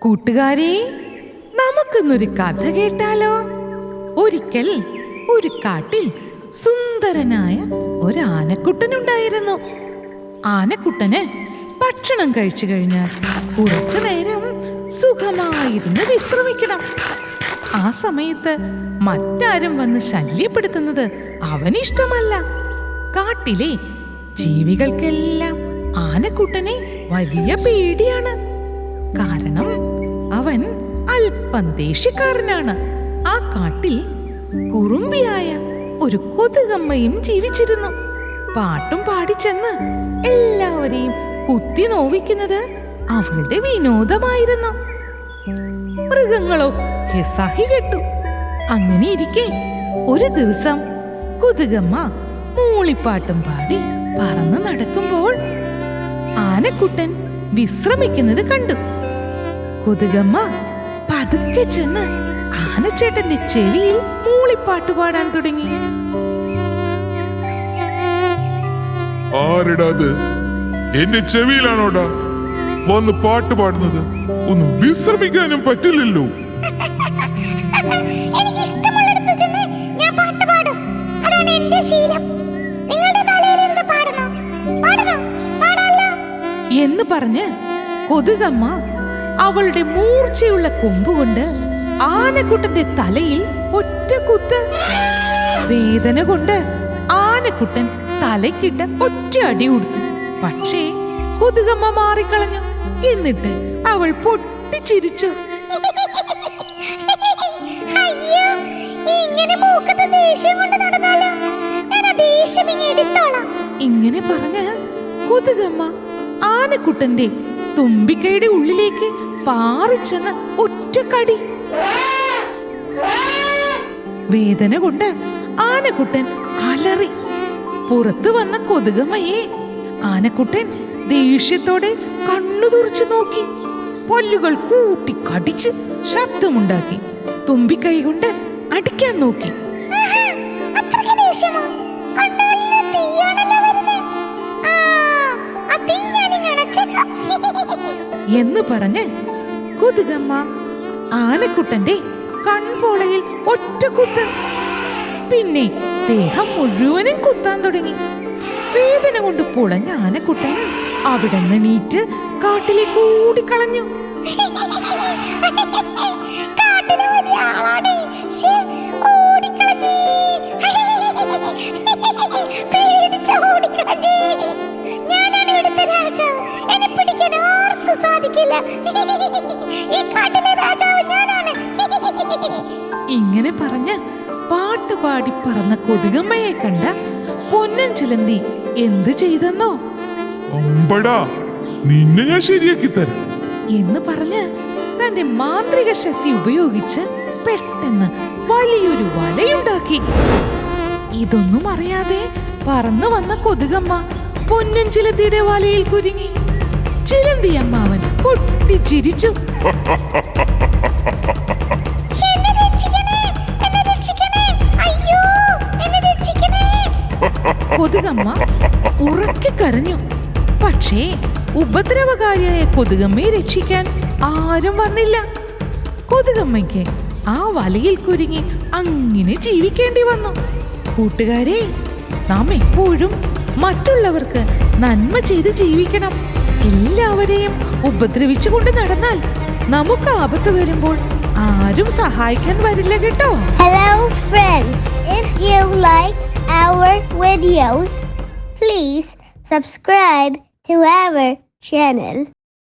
കൂട്ടുകാരെ, നമുക്കിന്നൊരു കഥ കേട്ടാലോ? ഒരിക്കൽ ഒരു കാട്ടിൽ സുന്ദരനായ ഒരു ആനക്കുട്ടനുണ്ടായിരുന്നു. ആനക്കുട്ടന് ഭക്ഷണം കഴിച്ചു കഴിഞ്ഞാൽ കുറച്ചു നേരം സുഖമായിരുന്ന് വിശ്രമിക്കണം. ആ സമയത്ത് മറ്റാരും വന്ന് ശല്യപ്പെടുത്തുന്നത് അവനിഷ്ടമല്ല. കാട്ടിലെ ജീവികൾക്കെല്ലാം ആനക്കുട്ടനെ വലിയ പേടിയാണ്. കാരണം അവൻ അല്പം ദേഷ്യക്കാരനാണ്. ആ കാട്ടിൽ കുറുമ്പിയായ ഒരു കൊതുകമ്മയും ജീവിച്ചിരുന്നു. പാട്ടും പാടിച്ചെന്ന് എല്ലാവരെയും കുത്തി നോവിക്കുന്നത് അവളുടെ വിനോദമായിരുന്നു. മൃഗങ്ങളൊക്കെ സഹികെട്ടു. അങ്ങനെ ഇരിക്കെ ഒരു ദിവസം കൊതുകമ്മ മൂളിപ്പാട്ടും പാടി പറന്ന് നടക്കുമ്പോൾ ആനക്കുട്ടൻ വിശ്രമിക്കുന്നത് കണ്ടു. കൊതുകമ്മ പതുക്കെ ചെന്ന് ആനച്ചേട്ടന്റെ ചെവിയിൽ മൂളിപ്പാട്ട് പാടാൻ തുടങ്ങി. ആരെടാത്? എന്റെ ചെവിയിലാണോടാ വന്ന് പാട്ട് പാടുന്നത്? ഒന്ന് വിശ്രമിക്കാനും പറ്റില്ലല്ലോ. എന്ന് പറഞ്ഞ് കൊതുകമ്മ അവളുടെ മൂർച്ചയുള്ള കൊമ്പുകൊണ്ട് ആനക്കുട്ടന്റെ തലയിൽ ഒറ്റ കുത്ത്. വേദന കൊണ്ട് ആനക്കുട്ടൻ തലയ്ക്കിട്ട് ഒറ്റ അടി കൊടുത്തു. പക്ഷേ കൊതുകമ്മ മാറിക്കളഞ്ഞു. എന്നിട്ട് അവൾ പൊട്ടിച്ചിരിച്ചു. ഇങ്ങനെ പറഞ്ഞ് കൊതുകമ്മ ആനക്കുട്ടന്റെ തുമ്പിക്കൈയുടെ ഉള്ളിലേക്ക് പാറിച്ചെന്ന് ഒറ്റക്കടി. വേദന കൊണ്ട് ആനക്കുട്ടൻ അലറി. പുറത്തു വന്ന കൊതുകമ്മയെ ആനക്കുട്ടൻ ദേഷ്യത്തോടെ കണ്ണു തുറച്ചു നോക്കി. പല്ലുകൾ കൂട്ടി കടിച്ച് ശബ്ദമുണ്ടാക്കി. തുമ്പിക്കൈ കൊണ്ട് അടിക്കാൻ നോക്കി. എന്ന് പറഞ്ഞ് കൊതുകമ്മ ആനക്കുട്ടന്റെ കൺപോളയിൽ ഒറ്റ കുത്ത്. പിന്നെ ദേഹം മുഴുവനും കുത്താൻ തുടങ്ങി. വേദന കൊണ്ട് പുളഞ്ഞ ആനക്കുട്ടൻ അവിടെ നിന്ന് എണീറ്റ് കാട്ടിലേക്ക് ഓടിക്കളഞ്ഞു. ഇങ്ങനെ പറഞ്ഞ് പാട്ടുപാടി പറന്ന കൊതുകമ്മയെ കണ്ട പൊന്നൻ ചിലന്തി എന്ത് ചെയ്തെന്നോ? നിന്നെ ഞാൻ ശരിയാക്കി തരാം എന്ന് പറഞ്ഞ് തന്റെ മാന്ത്രിക ശക്തി ഉപയോഗിച്ച് പെട്ടെന്ന് വലിയൊരു വലയുണ്ടാക്കി. ഇതൊന്നും അറിയാതെ പറന്നു വന്ന കൊതുകമ്മ പൊന്നൻ ചിലന്തിയുടെ വലയിൽ കുരുങ്ങി. ചിലന്തി അമ്മാവൻ പൊട്ടിച്ചിരിച്ചു. കൊതുകമ്മ ഉറക്കെ കരഞ്ഞു. പക്ഷേ ഉപദ്രവകാരിയായ കൊതുകമ്മയെ രക്ഷിക്കാൻ ആരും വന്നില്ല. കൊതുകമ്മയ്ക്ക് ആ വലയിൽ കുരുങ്ങി അങ്ങനെ ജീവിക്കേണ്ടി വന്നു. കൂട്ടുകാരെ, നാം എപ്പോഴും മറ്റുള്ളവർക്ക് നന്മ ചെയ്ത് ജീവിക്കണം. എല്ലാവരെയും ഉപദ്രവിച്ചുകൊണ്ട് നടന്നാൽ നമുക്ക് ആപത്ത് വരുമ്പോൾ ആരും സഹായിക്കാൻ വരില്ല കേട്ടോ. Hello friends, if you like our videos, please subscribe to our channel.